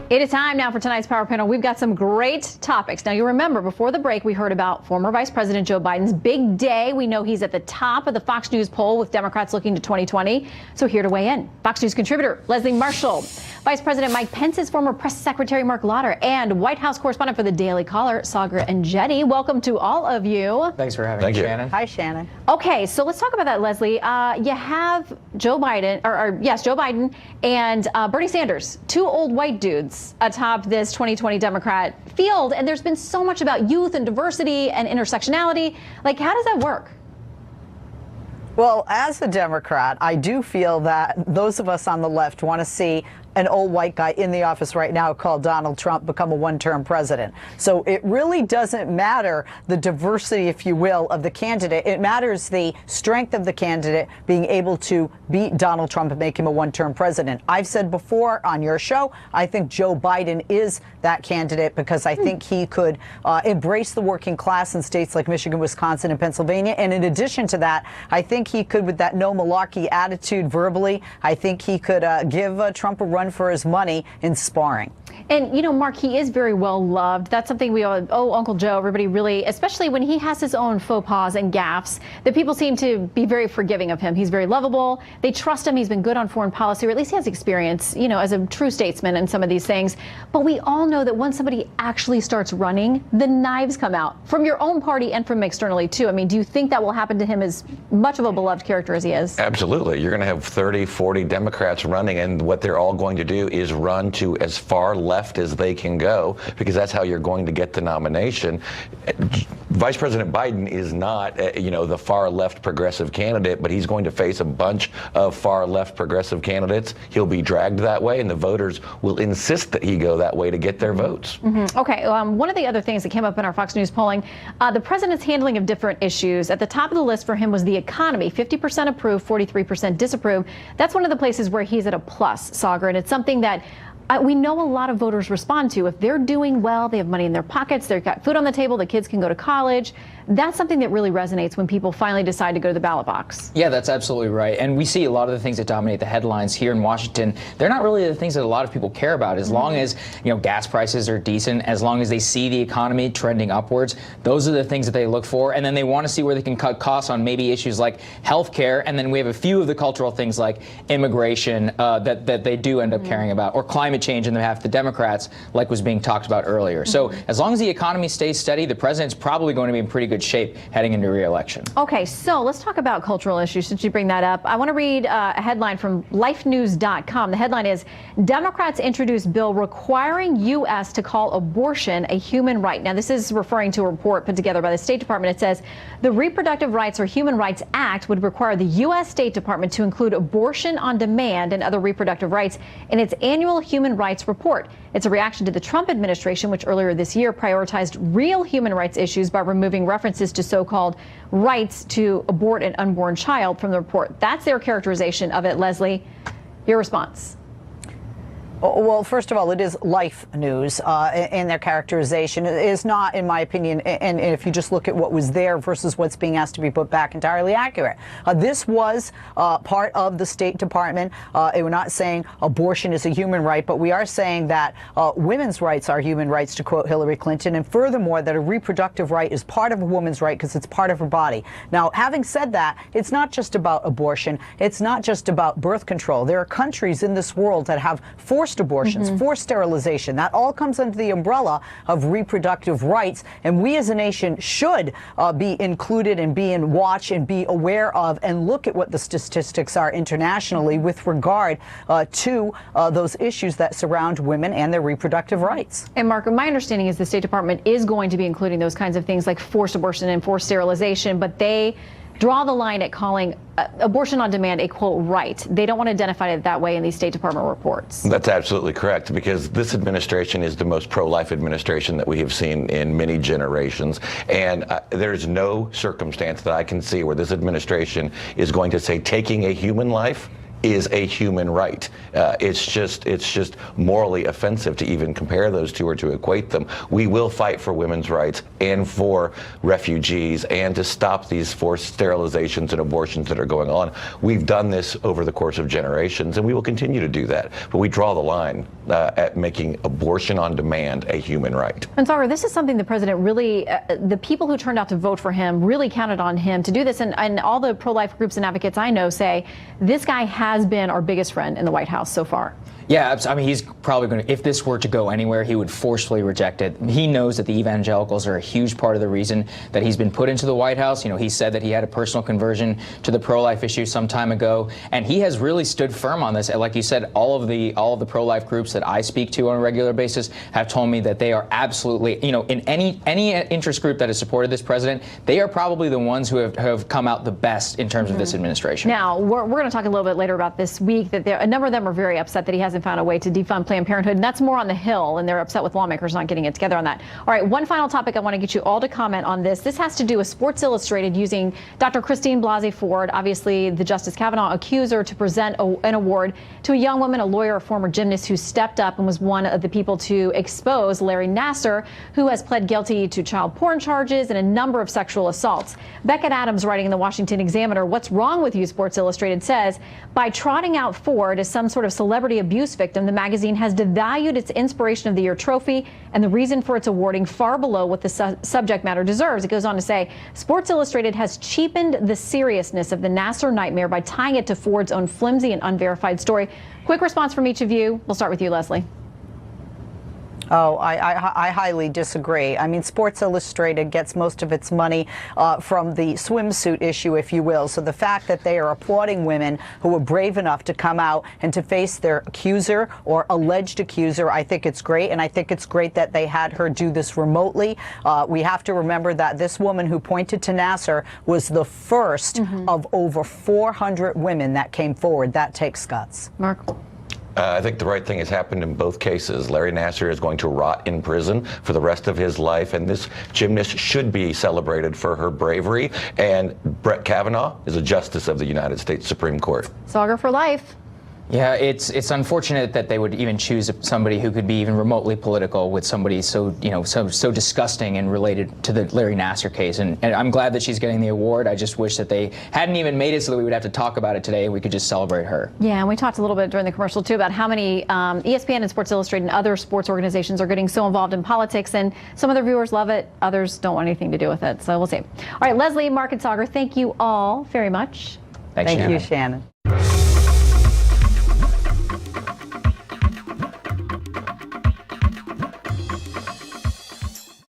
It is time now for tonight's Power Panel. We've got some great topics. Now, you remember before the break, we heard about former Vice President Joe Biden's big day. We know he's at the top of the Fox News poll with Democrats looking to 2020. So here to weigh in, Fox News contributor Leslie Marshall, Vice President Mike Pence's former press secretary Marc, and White House correspondent for the Daily Caller, Saagar and Enjeti. Welcome to all of you. Thanks for having me, Shannon. Hi, Shannon. Okay, so let's talk about that, Leslie. You have Joe Biden, Joe Biden and Bernie Sanders, two old white dudes atop this 2020 Democrat field. And there's been so much about youth and diversity and intersectionality. Like, how does that work? Well, as a Democrat, I do feel that those of us on the left want to see an old white guy in the office right now called Donald Trump become a one-term president. So it really doesn't matter the diversity, if you will, of the candidate. It matters the strength of the candidate being able to beat Donald Trump and make him a one-term president. I've said before on your show, I think Joe Biden is that candidate because I think he could embrace the working class in states like Michigan, Wisconsin, and Pennsylvania. And in addition to that, I think he could, with that no malarkey attitude verbally, I think he could give Trump a run for his money in sparring. And, you know, Marc, he is very well loved. That's something we all, Uncle Joe, everybody really, especially when he has his own faux pas and gaffes, that people seem to be very forgiving of him. He's very lovable. They trust him. He's been good on foreign policy, or at least he has experience, you know, as a true statesman in some of these things. But we all know that once somebody actually starts running, the knives come out from your own party and from externally, too. I mean, do you think that will happen to him as much of a beloved character as he is? Absolutely. You're going to have 30, 40 Democrats running, and what they're all going to do is run to as far left as they can go, because that's how you're going to get the nomination. Vice President Biden is not, the far left progressive candidate, but he's going to face a bunch of far left progressive candidates. He'll be dragged that way, and the voters will insist that he go that way to get their votes. Mm-hmm. Okay. One of the other things that came up in our Fox News polling, the president's handling of different issues. At the top of the list for him was the economy. 50% approve, 43% disapprove. That's one of the places where he's at a plus, Saagar, and it's something that we know a lot of voters respond to. If they're doing well, they have money in their pockets, they've got food on the table, the kids can go to college. That's something that really resonates when people finally decide to go to the ballot box. Yeah, that's absolutely right. And we see a lot of the things that dominate the headlines here in Washington. They're not really the things that a lot of people care about. As long as, gas prices are decent, as long as they see the economy trending upwards, those are the things that they look for. And then they want to see where they can cut costs on maybe issues like health care. And then we have a few of the cultural things like immigration that they do end up caring about, or climate change in the half of the Democrats, like was being talked about earlier. So as long as the economy stays steady, the president's probably going to be in pretty good shape heading into re-election. Okay, so let's talk about cultural issues since you bring that up. I want to read a headline from lifenews.com. The headline is, Democrats introduce bill requiring U.S. to call abortion a human right. Now, this is referring to a report put together by the State Department. It says the Reproductive Rights or Human Rights Act would require the U.S. State Department to include abortion on demand and other reproductive rights in its annual human rights report. It's a reaction to the Trump administration, which earlier this year prioritized real human rights issues by removing references to so-called rights to abort an unborn child from the report. That's their characterization of it. Leslie, your response? Well, first of all, it is Life News in their characterization. It is not, in my opinion, and if you just look at what was there versus what's being asked to be put back, entirely accurate. This was part of the State Department. We're not saying abortion is a human right, but we are saying that women's rights are human rights, to quote Hillary Clinton, and furthermore, that a reproductive right is part of a woman's right because it's part of her body. Now, having said that, it's not just about abortion. It's not just about birth control. There are countries in this world that have forced abortions, forced sterilization. That all comes under the umbrella of reproductive rights, and we as a nation should be included and be in watch and be aware of and look at what the statistics are internationally with regard to those issues that surround women and their reproductive rights. And Marc, my understanding is the State Department is going to be including those kinds of things like forced abortion and forced sterilization, but they draw the line at calling abortion on demand a, quote, right. They don't want to identify it that way in these State Department reports. That's absolutely correct, because this administration is the most pro-life administration that we have seen in many generations. And there's no circumstance that I can see where this administration is going to say taking a human life is a human right. It's just morally offensive to even compare those two or to equate them. We will fight for women's rights and for refugees and to stop these forced sterilizations and abortions that are going on. We've done this over the course of generations, and we will continue to do that. But we draw the line at making abortion on demand a human right. And Saagar, this is something the president really, the people who turned out to vote for him really counted on him to do this. And all the pro-life groups and advocates I know say this guy has been our biggest friend in the White House so far. Yeah, I mean, he's probably going to, if this were to go anywhere, he would forcefully reject it. He knows that the evangelicals are a huge part of the reason that he's been put into the White House. You know, he said that he had a personal conversion to the pro-life issue some time ago, and he has really stood firm on this. And like you said, all of the pro-life groups that I speak to on a regular basis have told me that they are absolutely, you know, in any interest group that has supported this president, they are probably the ones who have come out the best in terms of this administration. Now, we're going to talk a little bit later about this week that a number of them are very upset that he hasn't found a way to defund Planned Parenthood, and that's more on the Hill, and they're upset with lawmakers not getting it together on that. All right, one final topic I want to get you all to comment on this. This has to do with Sports Illustrated using Dr. Christine Blasey Ford, obviously the Justice Kavanaugh accuser, to present an award to a young woman, a lawyer, a former gymnast who stepped up and was one of the people to expose Larry Nassar, who has pled guilty to child porn charges and a number of sexual assaults. Beckett Adams, writing in the Washington Examiner, "What's wrong with you?" Sports Illustrated says, by trotting out Ford as some sort of celebrity abuse victim, the magazine has devalued its Inspiration of the Year trophy and the reason for its awarding far below what the subject matter deserves. It goes on to say, Sports Illustrated has cheapened the seriousness of the Nassar nightmare by tying it to Ford's own flimsy and unverified story. Quick response from each of you. We'll start with you, Leslie. Oh, I highly disagree. I mean, Sports Illustrated gets most of its money from the swimsuit issue, if you will. So the fact that they are applauding women who were brave enough to come out and to face their accuser or alleged accuser, I think it's great. And I think it's great that they had her do this remotely. We have to remember that this woman who pointed to Nassar was the first of over 400 women that came forward. That takes guts. Marc? I think the right thing has happened in both cases. Larry Nassar is going to rot in prison for the rest of his life, and this gymnast should be celebrated for her bravery. And Brett Kavanaugh is a justice of the United States Supreme Court. Saagar for life. Yeah, it's unfortunate that they would even choose somebody who could be even remotely political with somebody so, you know, so disgusting and related to the Larry Nassar case. And I'm glad that she's getting the award. I just wish that they hadn't even made it so that we would have to talk about it today and we could just celebrate her. Yeah, and we talked a little bit during the commercial too about how many ESPN and Sports Illustrated and other sports organizations are getting so involved in politics, and some of their viewers love it, others don't want anything to do with it. So we'll see. All right, Leslie, Marc, and Saagar, thank you all very much. Thanks, Thank Shannon. you, Shannon.